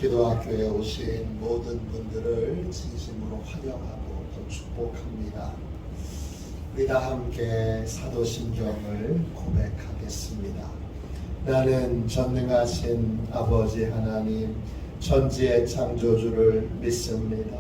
기도학교에 오신 모든 분들을 진심으로 환영하고 또 축복합니다. 우리 다 함께 사도신경을 고백하겠습니다. 나는 전능하신 아버지 하나님 천지의 창조주를 믿습니다.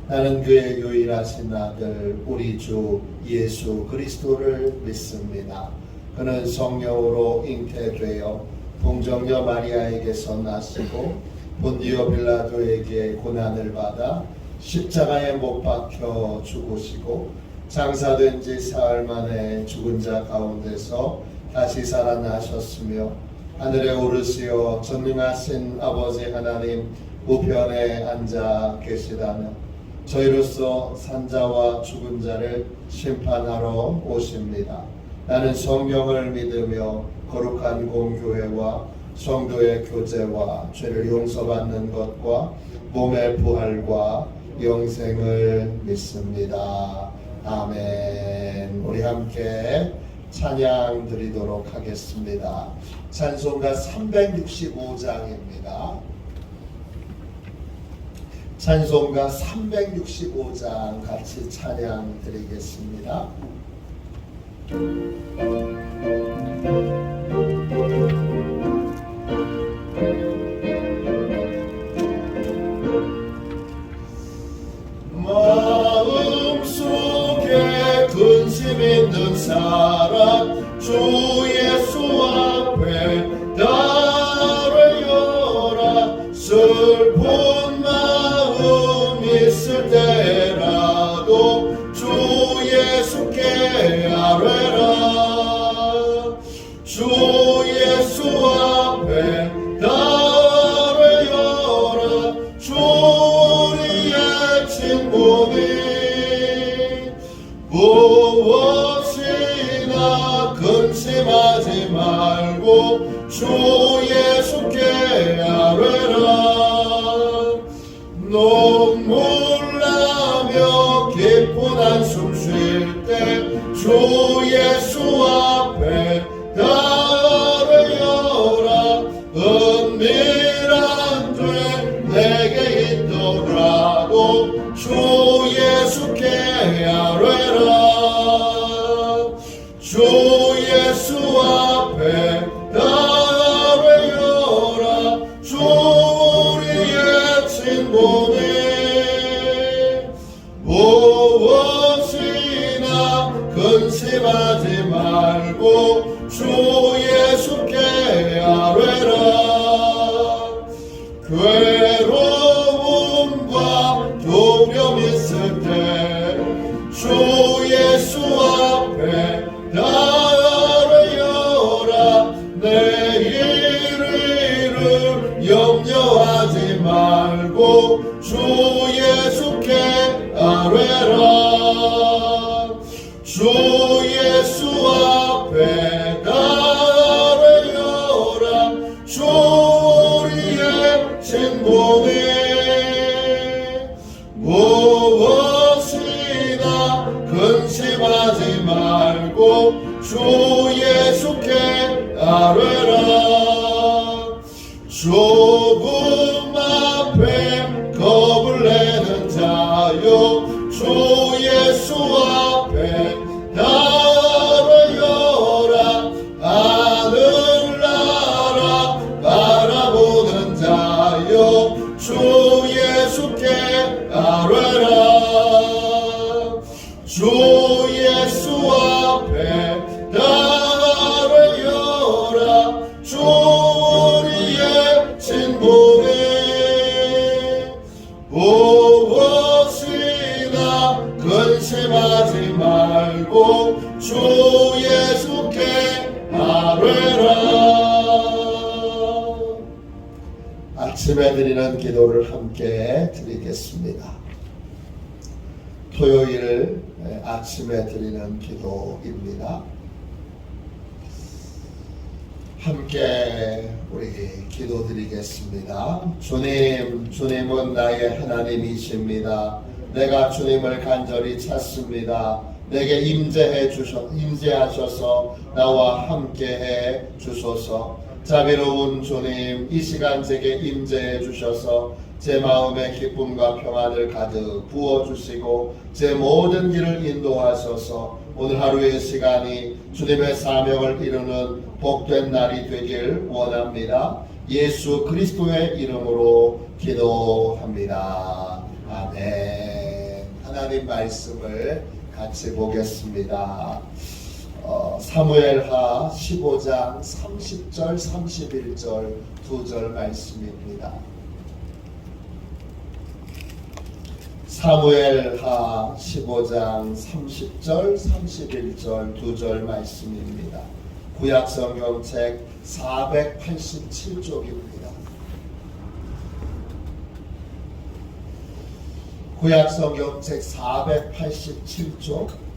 나는 그의 유일하신 아들 우리 주 예수 그리스도를 믿습니다. 그는 성령으로 잉태되어 동정녀 마리아에게서 나시고 본디오 빌라도에게 고난을 받아 십자가에 못 박혀 죽으시고 장사된 지 사흘 만에 죽은 자 가운데서 다시 살아나셨으며 하늘에 오르시어 전능하신 아버지 하나님 우편에 앉아 계시다며 저희로서 산자와 죽은 자를 심판하러 오십니다. 나는 성령을 믿으며 거룩한 공교회와 성도의 교제와 죄를 용서받는 것과 몸의 부활과 영생을 믿습니다. 아멘. 우리 함께 찬양 드리도록 하겠습니다. 찬송가 365장입니다. 찬송가 365장 같이 찬양 드리겠습니다. 마음속에 근심 있는 사람 주 예수 앞에 나를 열라. 슬픈 마음 있을 때라도 주 예수께 아뢰라. 주 예수 앞에 나를 열라. 주 우리의 친구니 무엇이나 근심하지 말고 주 예수께 아뢰라. 눈물 나며 깊은 한숨 쉴 때 주 예수 앞에 나를 열라. 은밀한 죄 내게 있더라도 주 예수께 아뢰라. 주 예수 앞에 나를 열라. 주 우리의 친구니 무엇이나 근심하지 말고 주 예수께 아뢰라. 괴로움과 두려움 있을 때 주 예수 앞에 나를 열라. 내일을 염려하지 말고 주 예수께 아뢰라. 주 예수 앞에 나를 열라. 주 우리의 친구니 무엇이나 근심하지 말고 주 예수께 아뢰라. 조금 앞에 겁을 내는 자여 주 예수 앞에 나를 열라. 하늘나라 바라보는 자여 주 예수께 아뢰라. 주 예수 앞에 나를 열라. 주 우리의 친구니 무엇이나 근심하지 말고 주 예수께 아뢰라. 아침에 드리는 기도를 함께 드리겠습니다. 토요일 아침에 드리는 기도입니다. 함께 우리 기도드리겠습니다. 주님은 나의 하나님이십니다. 내가 주님을 간절히 찾습니다. 내게 임재하셔서 나와 함께해 주소서. 자비로운 주님, 이 시간 제게 임재해 주셔서 제 마음에 기쁨과 평안을 가득 부어주시고 제 모든 길을 인도하셔서 오늘 하루의 시간이 주님의 사명을 이루는 복된 날이 되길 원합니다. 예수 그리스도의 이름으로 기도합니다. 아멘. 하나님 말씀을 같이 보겠습니다. 사무엘하 15장 30절 31절 2절 말씀입니다. 사무엘하 15장 30절 31절 2절 말씀입니다. 구약성경책 487쪽입니다. 구약성경책 487쪽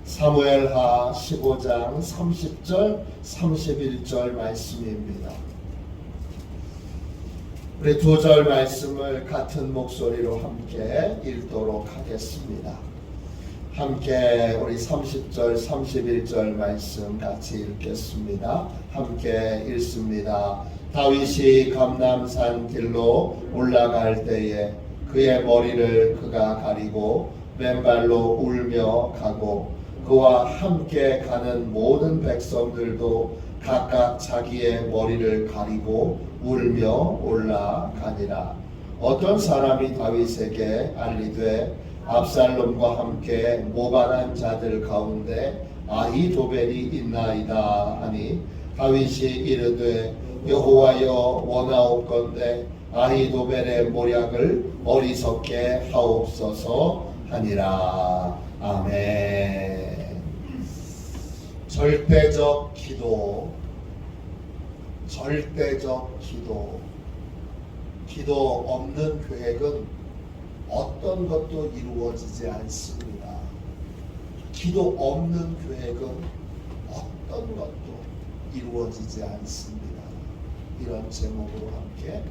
사무엘하 15장 30절 31절 말씀입니다. 우리 2절 말씀을 같은 목소리로 함께 읽도록 하겠습니다. 함께 우리 30절 31절 말씀 같이 읽겠습니다. 함께 읽습니다. 다윗이 감람산 길로 올라갈 때에 그의 머리를 그가 가리고 맨발로 울며 가고 그와 함께 가는 모든 백성들도 각각 자기의 머리를 가리고 울며 올라가니라. 어떤 사람이 다윗에게 알리되 압살롬과 함께 모반한 자들 가운데 아히도벨이 있나이다 하니 다윗이 이르되 여호와여 원하옵건대 아히도벨의 모략을 어리석게 하옵소서 하니라. 아멘. 절대적 기도, 절대적 기도. 기도 없는 계획은 어떤 것도 이루어지지 않습니다. 기도 없는 계획은 어떤 것도 이루어지지 않습니다. 이런 제목으로 함께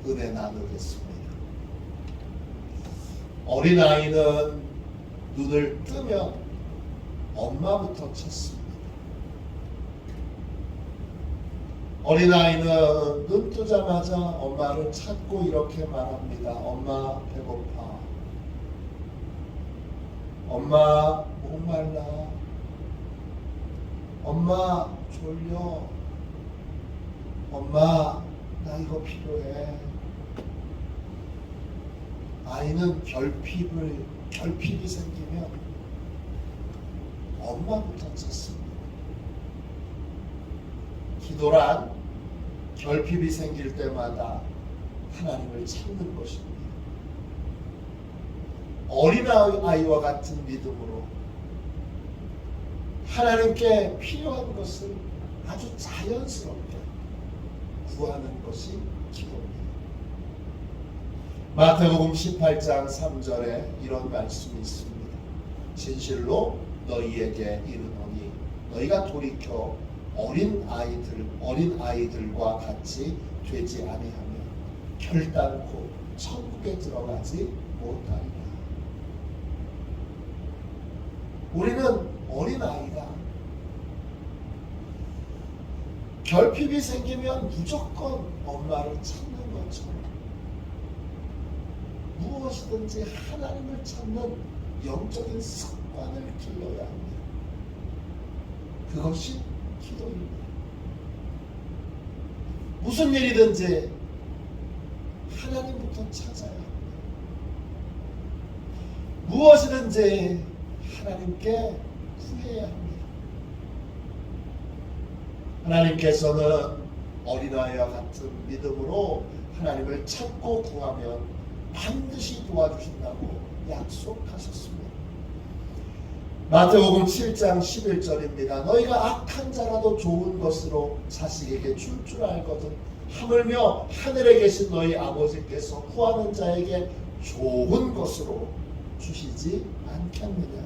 은혜 나누겠습니다. 어린아이는 눈을 뜨면 엄마부터 찾습니다. 어린아이는 눈 뜨자마자 엄마를 찾고 이렇게 말합니다. 엄마 배고파. 엄마 목말라. 엄마 졸려. 엄마 나 이거 필요해. 아이는 결핍이 생기면 엄마부터 찾습니다. 기도란 결핍이 생길 때마다 하나님을 찾는 것입니다. 어린아이와 같은 믿음으로 하나님께 필요한 것을 아주 자연스럽게 구하는 것이 기도입니다. 마태복음 18장 3절에 이런 말씀이 있습니다. 진실로 너희에게 이르노니 너희가 돌이켜 어린아이들과 같이 되지 아니하면 결단코 천국에 들어가지 못하리라. 우리는 어린아이가 결핍이 생기면 무조건 엄마를 찾는 것처럼 무엇이든지 하나님을 찾는 영적인 습관을 길러야 합니다. 그것이 기도입니다. 무슨 일이든지 하나님부터 찾아야 합니다. 무엇이든지 하나님께 구해야 합니다. 하나님께서는 어린아이와 같은 믿음으로 하나님을 찾고 구하면 반드시 도와주신다고 약속하셨습니다. 마태복음 7장 11절입니다. 너희가 악한 자라도 좋은 것으로 자식에게 줄 줄 알거든 하물며 하늘에 계신 너희 아버지께서 구하는 자에게 좋은 것으로 주시지 않겠느냐.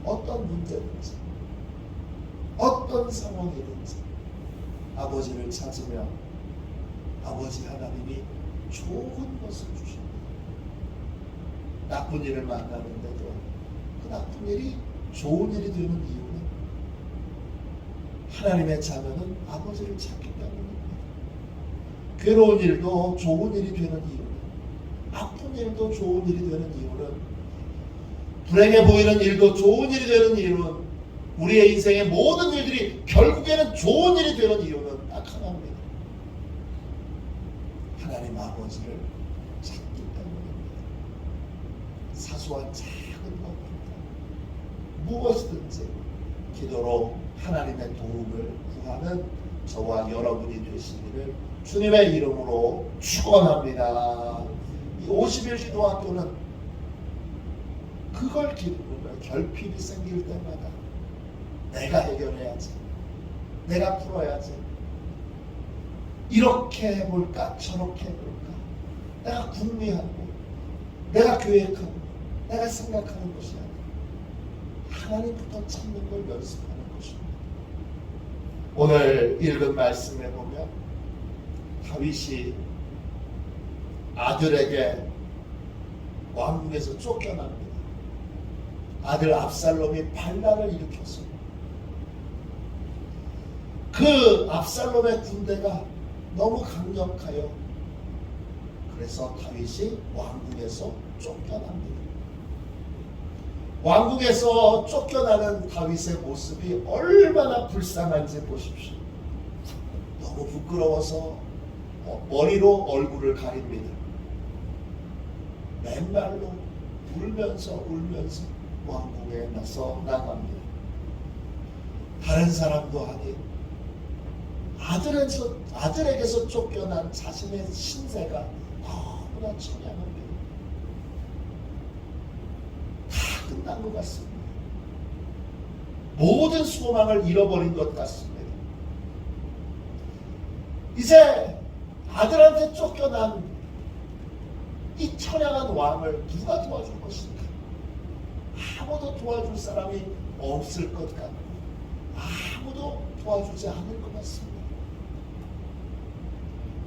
어떤 문제든지 어떤 상황이든지 아버지를 찾으면 아버지 하나님이 좋은 것을 주십니다. 나쁜 일을 만나는데도 그 나쁜 일이 좋은 일이 되는 이유는 하나님의 자녀는 아버지를 찾기 때문입니다. 괴로운 일도 좋은 일이 되는 이유는, 아픈 일도 좋은 일이 되는 이유는, 불행해 보이는 일도 좋은 일이 되는 이유는, 우리의 인생의 모든 일들이 결국에는 좋은 일이 되는 이유는 딱 하나입니다. 하나님 아버지를 찾기 때문입니다. 사소한 작은 것입니다. 무엇이든지 기도로 하나님의 도움을 구하는 저와 여러분이 되시기를 주님의 이름으로 축원합니다. 이 50일 기도학교는 그걸 기도하는 거예요. 결핍이 생길 때마다 내가 해결해야지, 내가 풀어야지, 이렇게 해볼까 저렇게 해볼까, 내가 궁리하고 내가 계획하고 내가 생각하는 것이 아니라 하나님부터 찾는 걸 연습하는 것입니다. 오늘 읽은 말씀에 보면 다윗이 아들에게 왕궁에서 쫓겨납니다. 아들 압살롬이 반란을 일으켰습니다. 그 압살롬의 군대가 너무 강력하여 그래서 다윗이 왕궁에서 쫓겨납니다. 왕궁에서 쫓겨나는 다윗의 모습이 얼마나 불쌍한지 보십시오. 너무 부끄러워서 머리로 얼굴을 가립니다. 맨발로 울면서 왕궁에 나서 나갑니다. 다른 사람도 아닌 아들에게서 쫓겨난 자신의 신세가 너무나 처량합니다. 다 끝난 것 같습니다. 모든 소망을 잃어버린 것 같습니다. 이제 아들한테 쫓겨난 이 처량한 왕을 누가 도와줄 것인가? 아무도 도와줄 사람이 없을 것 같고 아무도 도와주지 않을 것 같습니다.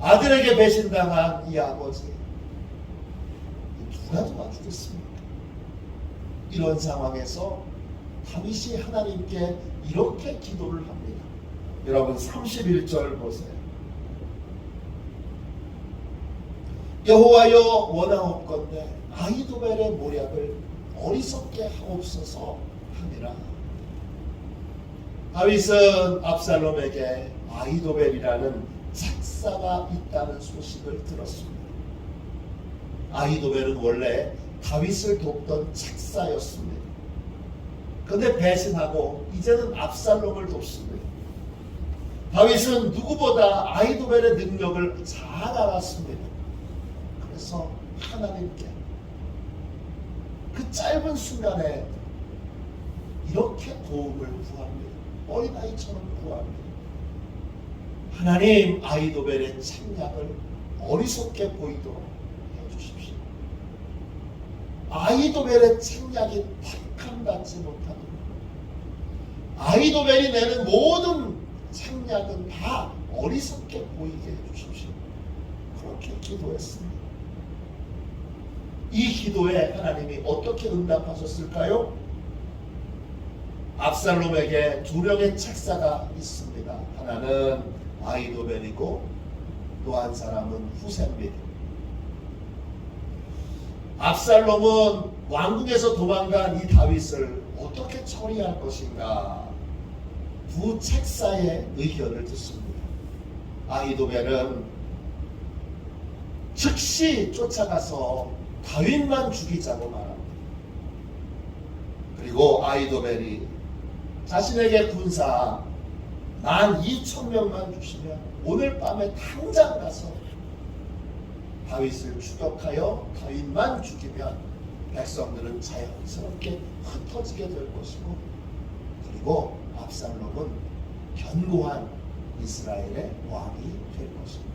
아들에게 배신당한 이 아버지 누가 도와주겠습니까? 이런 상황에서 다윗이 하나님께 이렇게 기도를 합니다. 여러분 31절 보세요. 여호와여 원하옵건대 아히도벨의 모략을 어리석게 하옵소서 하니라. 다윗은 압살롬에게 아히도벨이라는 책사가 있다는 소식을 들었습니다. 아히도벨은 원래 다윗을 돕던 책사였습니다. 그런데 배신하고 이제는 압살롬을 돕습니다. 다윗은 누구보다 아히도벨의 능력을 잘 알았습니다. 그래서 하나님께 그 짧은 순간에 이렇게 도움을 구합니다. 어린아이처럼 구합니다. 하나님, 아히도벨의 책략을 어리석게 보이도록 해주십시오. 아히도벨의 책략이 택함받지 못하도록, 아히도벨이 내는 모든 책략은 다 어리석게 보이게 해주십시오. 그렇게 기도했습니다. 이 기도에 하나님이 어떻게 응답하셨을까요? 압살롬에게 두 명의 책사가 있습니다. 하나는 아히도벨이고 또 한 사람은 후세입니다. 압살롬은 왕궁에서 도망간 이 다윗을 어떻게 처리할 것인가 두 책사의 의견을 듣습니다. 아히도벨은 즉시 쫓아가서 다윗만 죽이자고 말합니다. 그리고 아히도벨이 자신에게 군사 12,000명만 주시면 오늘 밤에 당장 가서 다윗을 추격하여 다윗만 죽이면 백성들은 자연스럽게 흩어지게 될 것이고, 그리고 압살롬은 견고한 이스라엘의 왕이 될 것입니다.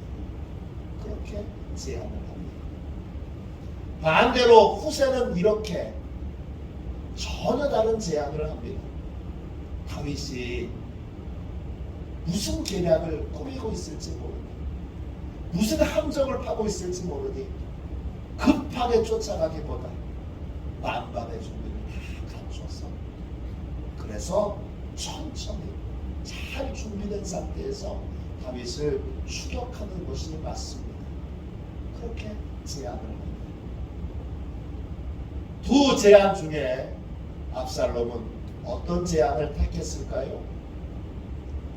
그렇게 제안을 합니다. 반대로 후세는 이렇게 전혀 다른 제안을 합니다. 다윗이 무슨 계략을 꾸미고 있을지 모르니, 무슨 함정을 파고 있을지 모르니 급하게 쫓아가기보다 만반의 준비를 다 갖춰서, 그래서 천천히 잘 준비된 상태에서 다윗을 추격하는 것이 맞습니다. 그렇게 제안을 합니다. 두 제안 중에 압살롬은 어떤 제안을 택했을까요?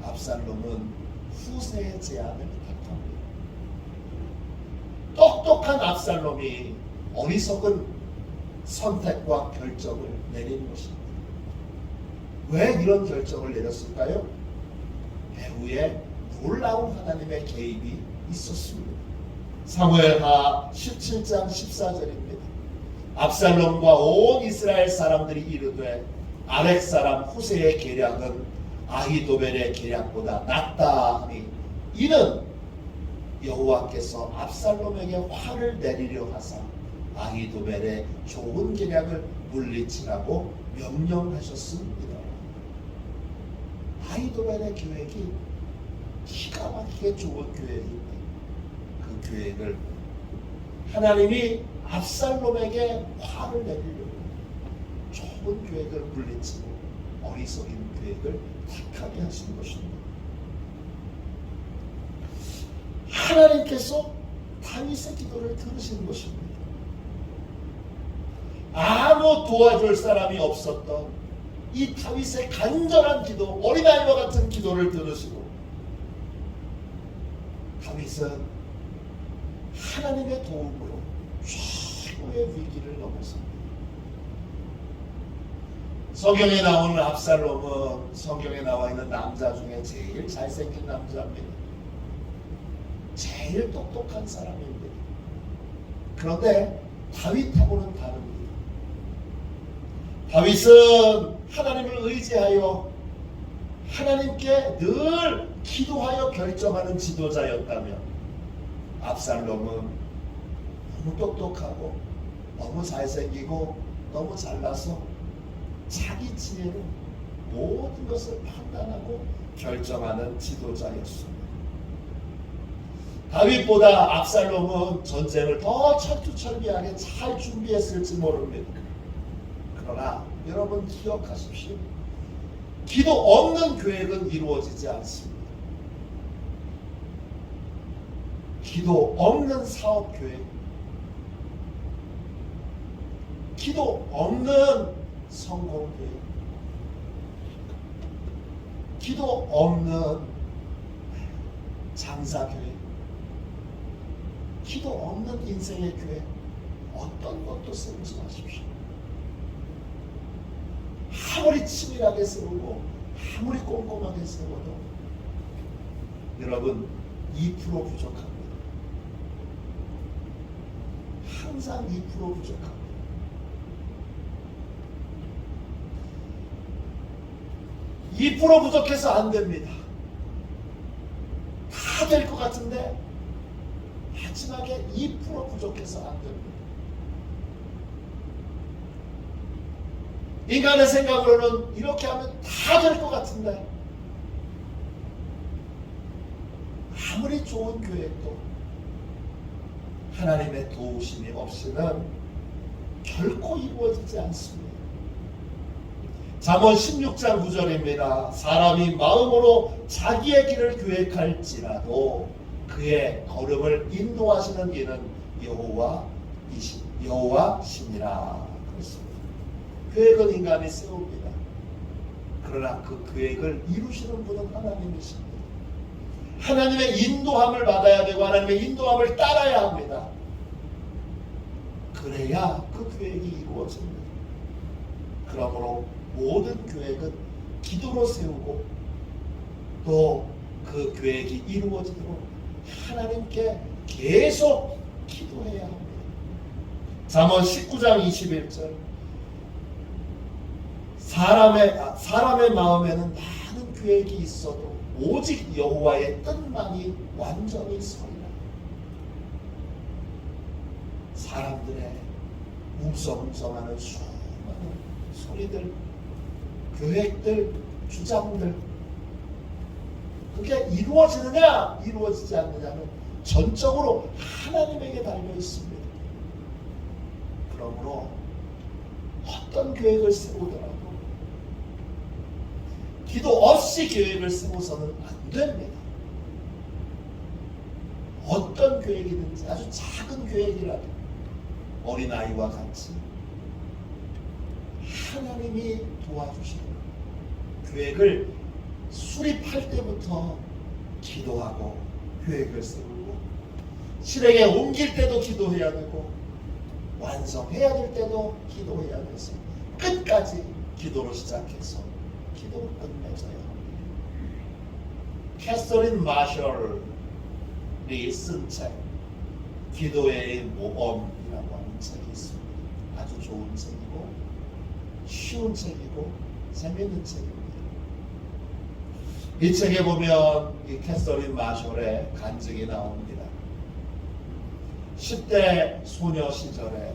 압살롬은 후세의 제안을 택합니다. 똑똑한 압살롬이 어리석은 선택과 결정을 내린 것입니다. 왜 이런 결정을 내렸을까요? 배후에 놀라운 하나님의 개입이 있었습니다. 사무엘하 17장 14절입니다. 압살롬과 온 이스라엘 사람들이 이르되 아렉 사람 후세의 계략은 아히도벨의 계략보다 낫다 하니 이는 여호와께서 압살롬에게 화를 내리려 하사 아히도벨의 좋은 계략을 물리치라고 명령하셨습니다. 아히도벨의 계획이 기가 막히게 좋은 계획인데 그 계획을 하나님이 압살롬에게 화를 내리려고 좋은 계획을 물리치고 어리석은 계획을 택하게 하신 것입니다. 하나님께서 다윗의 기도를 들으신 것입니다. 아무 도와줄 사람이 없었던 이 다윗의 간절한 기도, 어린아이와 같은 기도를 들으시고 다윗은 하나님의 도움으로 최고의 위기를 넘었습니다. 성경에 나오는 압살롬은 성경에 나와 있는 남자 중에 제일 잘생긴 남자입니다. 제일 똑똑한 사람입니다. 그런데 다윗하고는 다릅니다. 다윗은 하나님을 의지하여 하나님께 늘 기도하여 결정하는 지도자였다면 압살롬은 너무 똑똑하고 너무 잘생기고 너무 잘나서 자기 지혜로 모든 것을 판단하고 결정하는 지도자였습니다. 다윗보다 압살롬은 전쟁을 더 철두철미하게 잘 준비했을지 모릅니다. 그러나 여러분 기억하십시오. 기도 없는 계획은 이루어지지 않습니다. 기도 없는 사업 계획, 기도 없는 성공 계획, 기도 없는 장사 계획, 기도 없는 인생의 계획, 어떤 것도 세우지 마십시오. 아무리 치밀하게 세우고 아무리 꼼꼼하게 세워도 여러분 2% 부족합니다. 항상 2% 부족합니다. (2% 부족해서 안 됩니다. 다 될 것 같은데 마지막에 2% 부족해서 안 됩니다. 인간의 생각으로는 이렇게 하면 다 될 것 같은데 아무리 좋은 계획도 하나님의 도우심이 없이는 결코 이루어지지 않습니다. 잠언 16장 9절입니다. 사람이 마음으로 자기의 길을 계획할지라도 그의 걸음을 인도하시는 이는 여호와시니라. 그렇습니다. 계획은 인간이 세웁니다. 그러나 그 계획을 이루시는 분은 하나님이십니다. 하나님의 인도함을 받아야 되고 하나님의 인도함을 따라야 합니다. 그래야 그 계획이 이루어집니다. 그러므로 모든 계획은 기도로 세우고 또 그 계획이 이루어지도록 하나님께 계속 기도해야 합니다. 잠언 19장 21절 사람의 마음에는 많은 계획이 있어도 오직 여호와의 뜻만이 완전히 서리라. 사람들의 웅성웅성하는 수많은 소리들, 계획들, 주장들, 그게 이루어지느냐 이루어지지 않느냐는 전적으로 하나님에게 달려 있습니다. 그러므로 어떤 계획을 세우더라도 기도 없이 계획을 세워서는 안 됩니다. 어떤 계획이든지 아주 작은 계획이라도 어린아이와 같이 하나님이 도와주시는 계획을 수립할 때부터 기도하고 계획을 세우고, 실행에 옮길 때도 기도해야 되고, 완성해야 될 때도 기도해야 돼서 끝까지 기도로 시작해서 기도로 끝맺어야 합니다. 캐서린 마셜이 쓴 책, 기도의 모험이라고 하는 책이 있습니다. 아주 좋은 책이고 쉬운 책이고 재미있는 책입니다. 이 책에 보면 이 캐서린 마셜의 간증이 나옵니다. 10대 소녀 시절에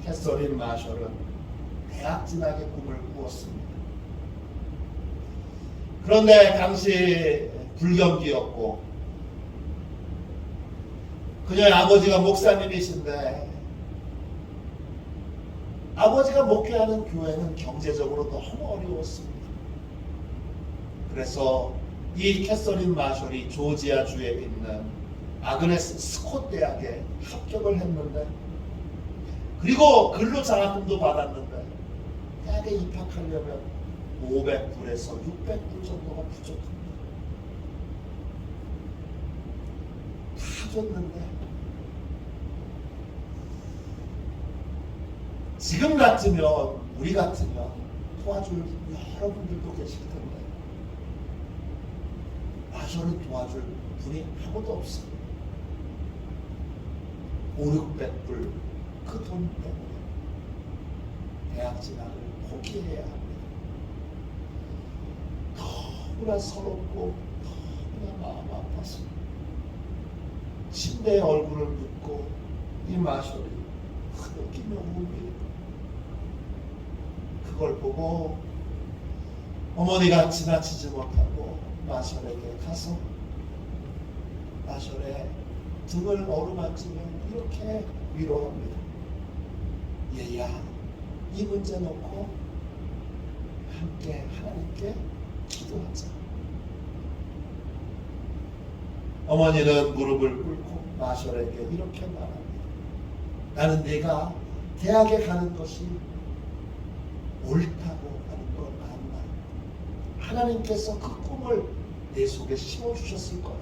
캐서린 마셜은 대학 진학의 꿈을 꾸었습니다. 그런데 당시 불경기였고 그녀의 아버지가 목사님이신데 아버지가 목회하는 교회는 경제적으로 너무 어려웠습니다. 그래서 이 캐서린 마셜이 조지아주에 있는 아그네스 스콧 대학에 합격을 했는데, 그리고 근로 장학금도 받았는데 대학에 입학하려면 500불에서 600불 정도가 부족합니다. 다 줬는데 지금 같으면, 우리 같으면 도와줄 여러분들도 계실 텐데 마셜을 도와줄 분이 아무도 없습니다. 500~600불 그 돈 때문에 대학 진학을 포기해야 합니다. 너무나 서럽고 너무나 마음 아팠습니다. 침대에 얼굴을 묻고 이 마셜이 흐느끼며 웁니다. 그걸 보고 어머니가 지나치지 못하고 마셜에게 가서 마셜의 등을 어루만지며 이렇게 위로합니다. 얘야, 이 문제 놓고 함께 하나님께 기도하자. 어머니는 무릎을 꿇고 마셜에게 이렇게 말합니다. 나는 네가 대학에 가는 것이 옳다고 하는 걸 안다. 하나님께서 그 꿈을 내 속에 심어주셨을 거야.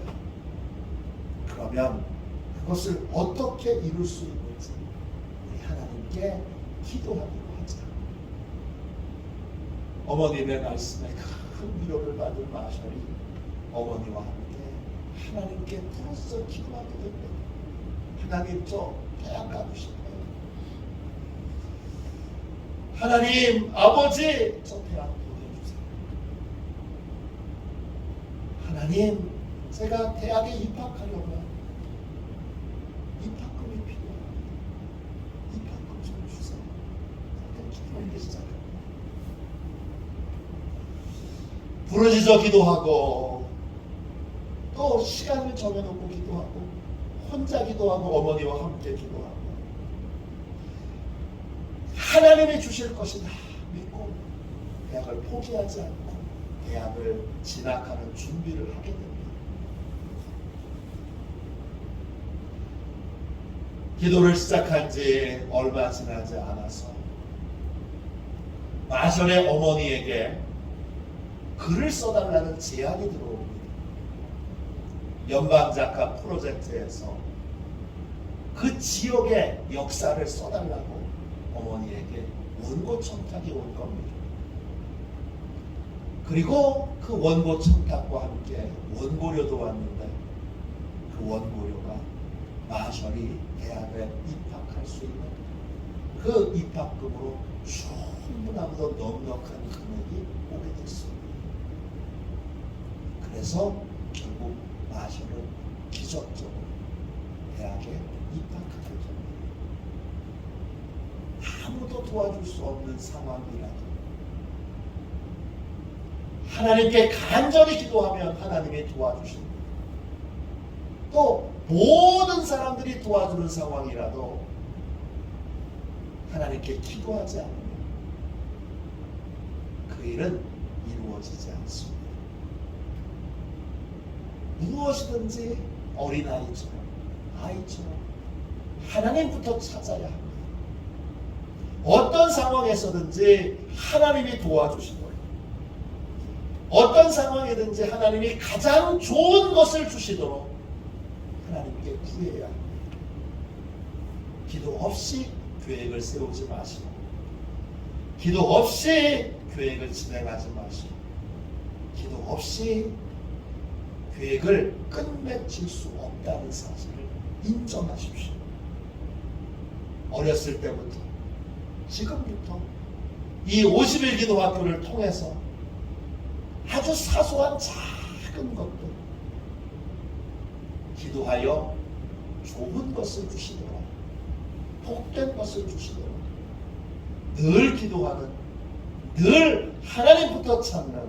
그러면 그것을 어떻게 이룰 수 있는지 우리 하나님께 기도하기로 하자. 어머님의 말씀에 큰 위로를 받은 마셜이 어머니와 함께 하나님께 부르짖어 기도하게 됩니다. 하나님, 저 대학 가고 싶어요. 하나님, 아버지, 저 대학 보내주세요. 하나님, 제가 대학에 입학하려면 입학금이 필요합니다. 입학금 좀 주세요. 기도하기 시작합니다. 부르짖어 기도하고 또 시간을 정해놓고 기도하고 혼자 기도하고 어머니와 함께 기도하고 하나님이 주실 것이다 믿고 대학을 포기하지 않고 대학을 진학하는 준비를 하게 됩니다. 기도를 시작한 지 얼마 지나지 않아서 마셜의 어머니에게 글을 써달라는 제안이 들어옵니다. 연방작가 프로젝트에서 그 지역의 역사를 써달라고 어머니에게 원고 청탁이 온 겁니다. 그리고 그 원고 청탁과 함께 원고료도 왔는데 그 원고료가 마셜이 대학에 입학할 수 있는 그 입학금으로 충분하고도 넉넉한 금액이 오게 됐습니다. 그래서 결국 마셜은 기적적으로 대학에 입학하게 됩니다. 아무도 도와줄 수 없는 상황이라도 하나님께 간절히 기도하면 하나님이 도와주십니다. 또 모든 사람들이 도와주는 상황이라도 하나님께 기도하지 않으면 그 일은 이루어지지 않습니다. 무엇이든지 어린아이처럼 하나님부터 찾아야 합니다. 어떤 상황에서든지 하나님이 도와주신 거예요. 어떤 상황이든지 하나님이 가장 좋은 것을 주시도록 하나님께 구해야 합니다. 기도 없이 계획을 세우지 마시고, 기도 없이 계획을 진행하지 마시고, 기도 없이 계획을 끝맺힐 수 없다는 사실을 인정하십시오. 어렸을 때부터 지금부터 이 50일 기도 학교를 통해서 아주 사소한 작은 것도 기도하여 좋은 것을 주시도록, 복된 것을 주시도록 늘 기도하는, 늘 하나님부터 찾는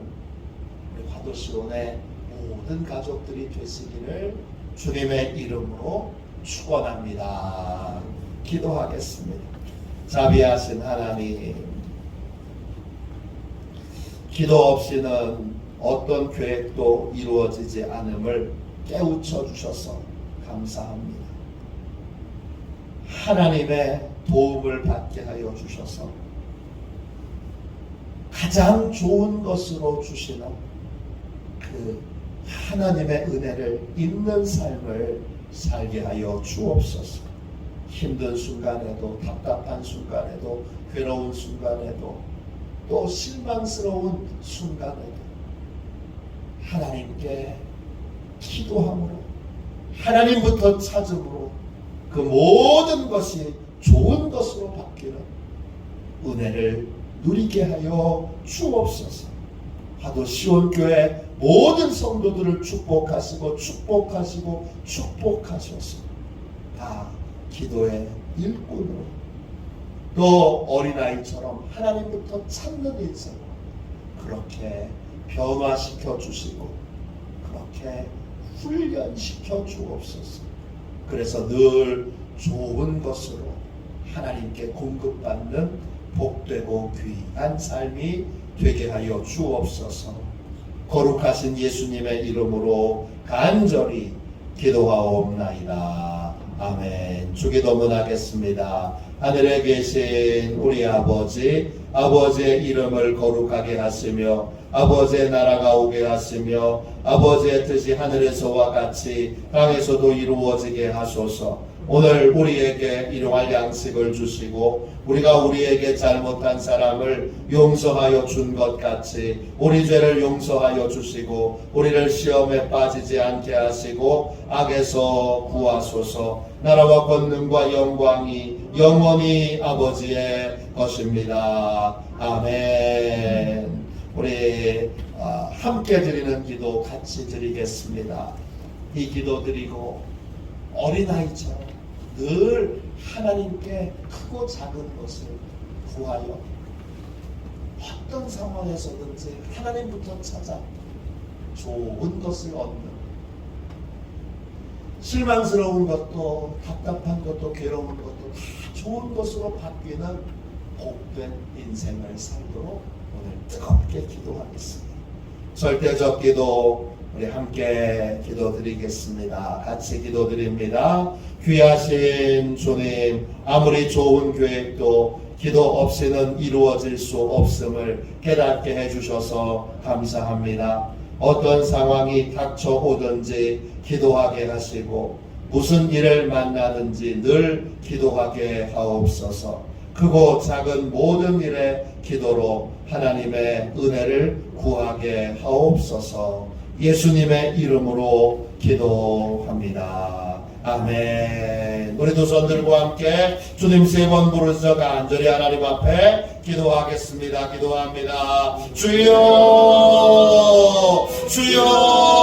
우리 화도시온의 모든 가족들이 되시기를 주님의 이름으로 축원합니다. 기도하겠습니다. 자비하신 하나님, 기도 없이는 어떤 계획도 이루어지지 않음을 깨우쳐 주셔서 감사합니다. 하나님의 도움을 받게 하여 주셔서 가장 좋은 것으로 주시는 그 하나님의 은혜를 입는 삶을 살게 하여 주옵소서. 힘든 순간에도, 답답한 순간에도, 괴로운 순간에도, 또 실망스러운 순간에도 하나님께 기도함으로, 하나님부터 찾음으로 그 모든 것이 좋은 것으로 바뀌는 은혜를 누리게 하여 주옵소서. 화도시온교회 모든 성도들을 축복하시고 축복하셔서 다 기도의 일꾼으로, 또 어린아이처럼 하나님부터 찾는 인생으로 그렇게 변화시켜 주시고 그렇게 훈련시켜 주옵소서. 그래서 늘 좋은 것으로 하나님께 공급받는 복되고 귀한 삶이 되게 하여 주옵소서. 거룩하신 예수님의 이름으로 간절히 기도하옵나이다. 아멘. 주기도문하겠습니다. 하늘에 계신 우리 아버지, 아버지의 이름을 거룩하게 하시며 아버지의 나라가 오게 하시며 아버지의 뜻이 하늘에서와 같이 땅에서도 이루어지게 하소서. 오늘 우리에게 일용할 양식을 주시고 우리가 우리에게 잘못한 사람을 용서하여 준 것 같이 우리 죄를 용서하여 주시고 우리를 시험에 빠지지 않게 하시고 악에서 구하소서. 나라와 권능과 영광이 영원히 아버지의 것입니다. 아멘. 우리 함께 드리는 기도 같이 드리겠습니다. 이 기도 드리고 어린아이처럼 늘 하나님께 크고 작은 것을 구하여 어떤 상황에서든지 하나님부터 찾아 좋은 것을 얻는, 실망스러운 것도 답답한 것도 괴로운 것도 다 좋은 것으로 바뀌는 복된 인생을 살도록 오늘 뜨겁게 기도하겠습니다. 절대적 기도 우리 함께 기도드리겠습니다. 같이 기도드립니다. 귀하신 주님, 아무리 좋은 계획도 기도 없이는 이루어질 수 없음을 깨닫게 해주셔서 감사합니다. 어떤 상황이 닥쳐오든지 기도하게 하시고 무슨 일을 만나든지 늘 기도하게 하옵소서. 크고 작은 모든 일에 기도로 하나님의 은혜를 구하게 하옵소서. 예수님의 이름으로 기도합니다. 아멘. 우리 두 손들과 함께 주님 세 번 부르짖어 간절히 하나님 앞에 기도하겠습니다. 기도합니다. 주여, 주여.